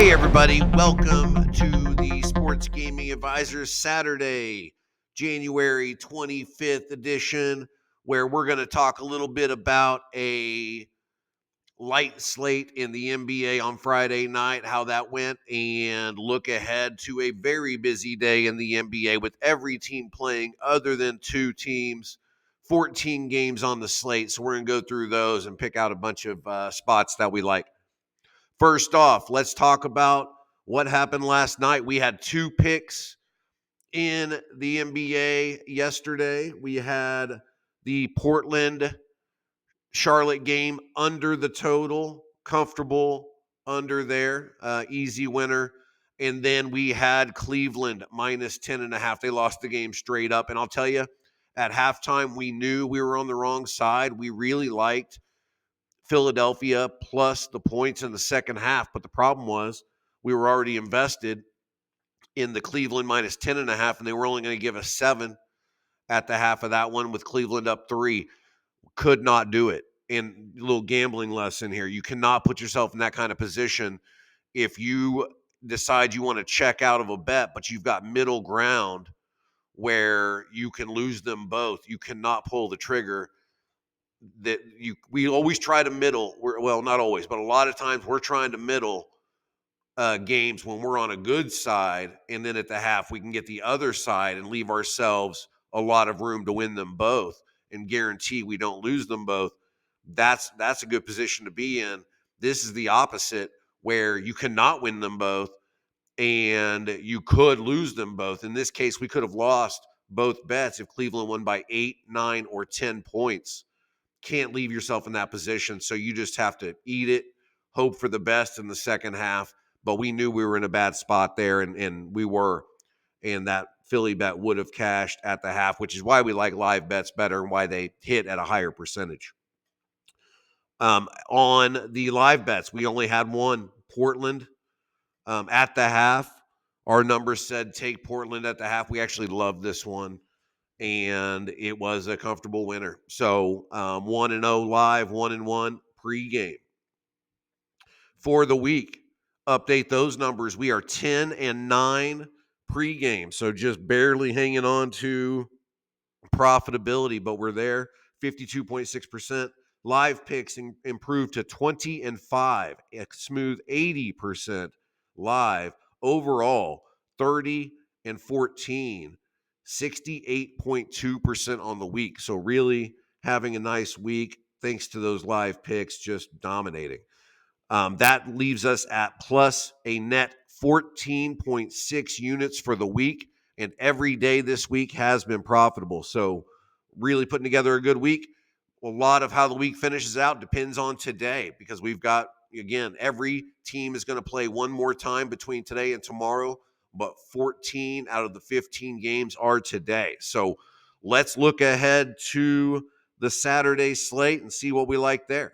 Hey, everybody, welcome to the Sports Gaming Advisors Saturday, January 25th edition, where we're going to talk a little bit about a light slate in the NBA on Friday night, how that went, and look ahead to a very busy day in the NBA with every team playing other than two teams, 14 games on the slate. So we're going to go through those and pick out a bunch of spots that we like. First off, let's talk about what happened last night. We had two picks in the NBA yesterday. We had the Portland Charlotte game under the total, comfortable under there, easy winner. And then we had Cleveland minus 10.5. They lost the game straight up. And I'll tell you, at halftime, we knew we were on the wrong side. We really liked Philadelphia plus the points in the second half. But the problem was we were already invested in the Cleveland minus 10.5, and they were only going to give us 7 at the half of that one with Cleveland up 3. Could not do it. And a little gambling lesson here. You cannot put yourself in that kind of position if you decide you want to check out of a bet, but you've got middle ground where you can lose them both. You cannot pull the trigger. We always try to middle. Well, not always, but a lot of times we're trying to middle games when we're on a good side, and then at the half we can get the other side and leave ourselves a lot of room to win them both and guarantee we don't lose them both. That's a good position to be in. This is the opposite, where you cannot win them both and you could lose them both. In this case, we could have lost both bets if Cleveland won by 8, 9, or 10 points. Can't leave yourself in that position, so you just have to eat it, hope for the best in the second half. But we knew we were in a bad spot there, and we were. And that Philly bet would have cashed at the half, which is why we like live bets better and why they hit at a higher percentage. On the live bets, we only had one, Portland at the half. Our numbers said take Portland at the half. We actually loved this one, and it was a comfortable winner. So 1-0 live, 1-1 pregame. For the week, update those numbers. We are 10-9 pregame, so just barely hanging on to profitability, but we're there, 52.6%. Live picks improved to 20-5, a smooth 80% live. Overall, 30-14, 68.2% on the week. So really having a nice week thanks to those live picks just dominating. That leaves us at plus a net 14.6 units for the week, and every day this week has been profitable. So really putting together a good week. A lot of how the week finishes out depends on today, because we've got, again, every team is going to play one more time between today and tomorrow, but 14 out of the 15 games are today. So let's look ahead to the Saturday slate and see what we like there.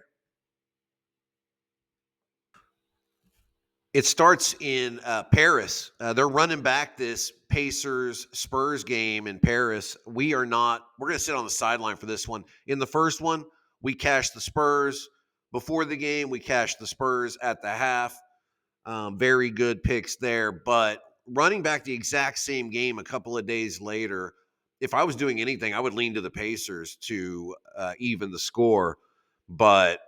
It starts in Paris. They're running back this Pacers-Spurs game in Paris. We're going to sit on the sideline for this one. In the first one, we cashed the Spurs. Before the game, we cashed the Spurs at the half. Very good picks there. But running back the exact same game a couple of days later, if I was doing anything, I would lean to the Pacers to even the score. But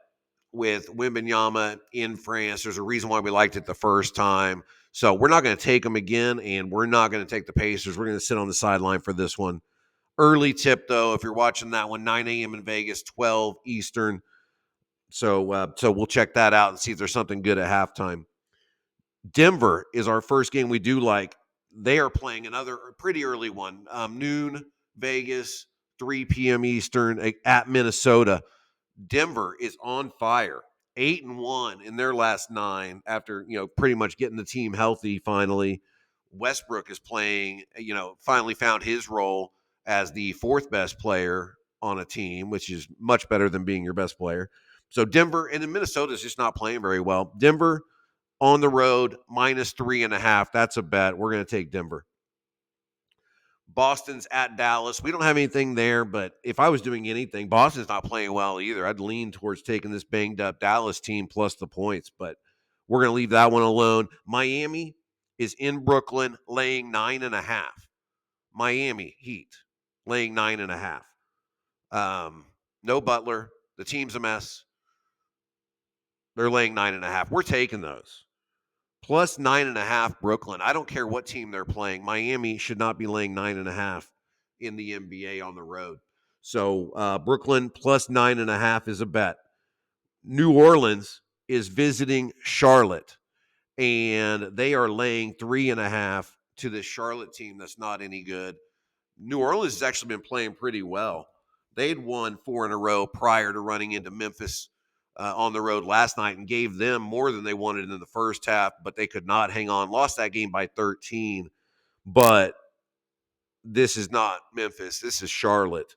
with Wembanyama in France, there's a reason why we liked it the first time. So we're not going to take them again, and we're not going to take the Pacers. We're going to sit on the sideline for this one. Early tip, though, if you're watching that one, 9 a.m. in Vegas, 12 Eastern. So we'll check that out and see if there's something good at halftime. Denver is our first game we do like. They are playing another pretty early one, noon Vegas, 3 p.m. Eastern at Minnesota. Denver is on fire, 8-1 in their last 9 after, pretty much getting the team healthy finally. Westbrook is playing, finally found his role as the 4th best player on a team, which is much better than being your best player. So Denver, and then Minnesota is just not playing very well. Denver on the road, minus 3.5. That's a bet. We're going to take Denver. Boston's at Dallas. We don't have anything there, but if I was doing anything, Boston's not playing well either. I'd lean towards taking this banged up Dallas team plus the points, but We're going to leave that one alone. Miami is in Brooklyn laying 9.5. Miami Heat laying 9.5. No Butler. The team's a mess. They're laying 9.5. We're taking those. Plus 9.5 Brooklyn. I don't care what team they're playing. Miami should not be laying 9.5 in the NBA on the road. So Brooklyn plus 9.5 is a bet. New Orleans is visiting Charlotte, and they are laying 3.5 to this Charlotte team that's not any good. New Orleans has actually been playing pretty well. They'd won 4 in a row prior to running into Memphis on the road last night and gave them more than they wanted in the first half, but they could not hang on. Lost that game by 13. But this is not Memphis. This is Charlotte.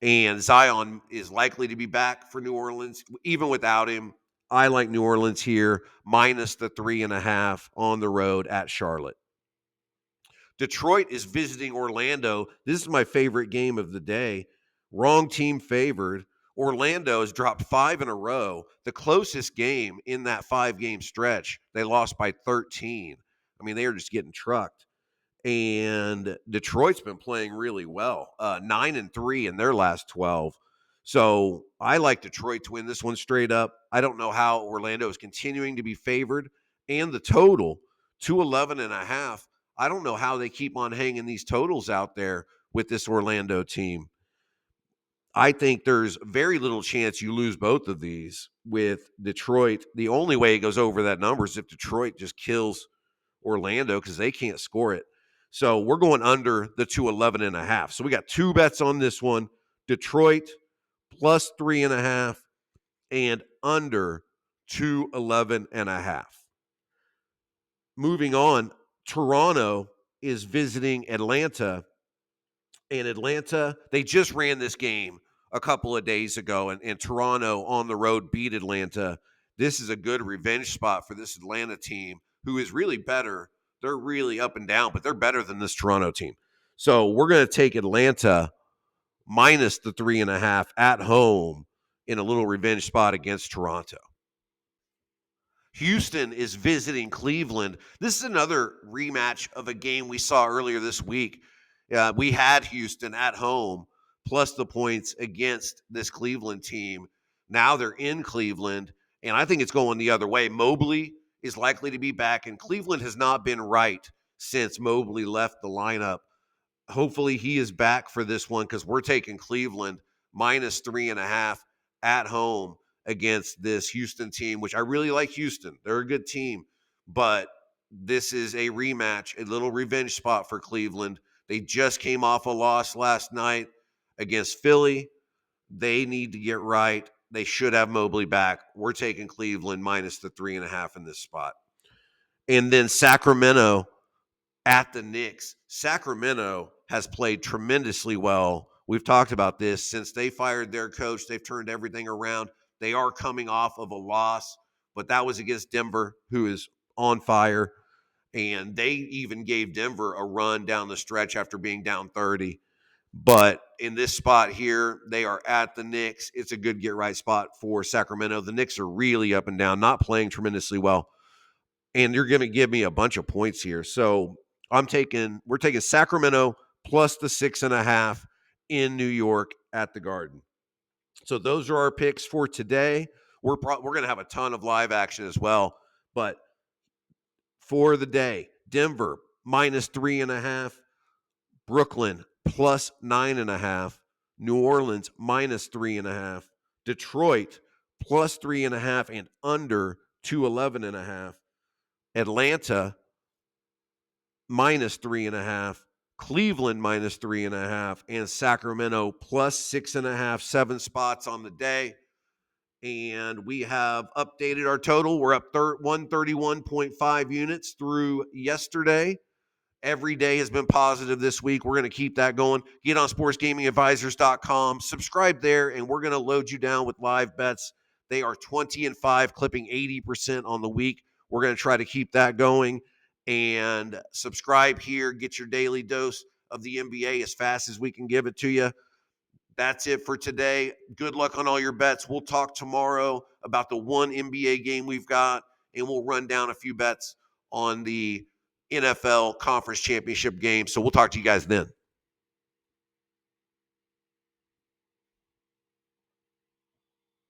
And Zion is likely to be back for New Orleans. Even without him, I like New Orleans here, minus the 3.5 on the road at Charlotte. Detroit is visiting Orlando. This is my favorite game of the day. Wrong team favored. Orlando has dropped 5 in a row. The closest game in that 5-game stretch, they lost by 13. I mean, they are just getting trucked. And Detroit's been playing really well, 9-3 in their last 12. So I like Detroit to win this one straight up. I don't know how Orlando is continuing to be favored, and the total 211.5. I don't know how they keep on hanging these totals out there with this Orlando team. I think there's very little chance you lose both of these with Detroit. The only way it goes over that number is if Detroit just kills Orlando because they can't score it. So we're going under the 211.5. So we got 2 bets on this one. Detroit plus 3.5 and under 211.5. Moving on, Toronto is visiting Atlanta. And Atlanta, they just ran this game a couple of days ago, and Toronto on the road beat Atlanta. This is a good revenge spot for this Atlanta team, who is really better. They're really up and down, but they're better than this Toronto team. So we're going to take Atlanta minus the 3.5 at home in a little revenge spot against Toronto. Houston is visiting Cleveland. This is another rematch of a game we saw earlier this week. We had Houston at home plus the points against this Cleveland team. Now they're in Cleveland, and I think it's going the other way. Mobley is likely to be back, and Cleveland has not been right since Mobley left the lineup. Hopefully he is back for this one because we're taking Cleveland minus 3.5 at home against this Houston team, which I really like Houston. They're a good team, but this is a rematch, a little revenge spot for Cleveland. They just came off a loss last night against Philly. They need to get right. They should have Mobley back. We're taking Cleveland minus the 3.5 in this spot. And then Sacramento at the Knicks. Sacramento has played tremendously well. We've talked about this since they fired their coach. They've turned everything around. They are coming off of a loss, but that was against Denver, who is on fire. And they even gave Denver a run down the stretch after being down 30. But in this spot here, they are at the Knicks. It's a good get-right spot for Sacramento. The Knicks are really up and down, not playing tremendously well. And you're going to give me a bunch of points here. So we're taking Sacramento plus the 6.5 in New York at the Garden. So those are our picks for today. We're going to have a ton of live action as well. But for the day, Denver minus 3.5, Brooklyn plus 9.5, New Orleans minus 3.5, Detroit plus 3.5 and under 211.5, Atlanta minus 3.5, Cleveland minus 3.5, and Sacramento plus 6.5, 7 spots on the day. And we have updated our total. We're up 131.5 units through yesterday. Every day has been positive this week. We're going to keep that going. Get on sportsgamingadvisors.com. Subscribe there, and we're going to load you down with live bets. They are 20-5, clipping 80% on the week. We're going to try to keep that going. And subscribe here. Get your daily dose of the NBA as fast as we can give it to you. That's it for today. Good luck on all your bets. We'll talk tomorrow about the one NBA game we've got and we'll run down a few bets on the NFL conference championship game. So we'll talk to you guys then.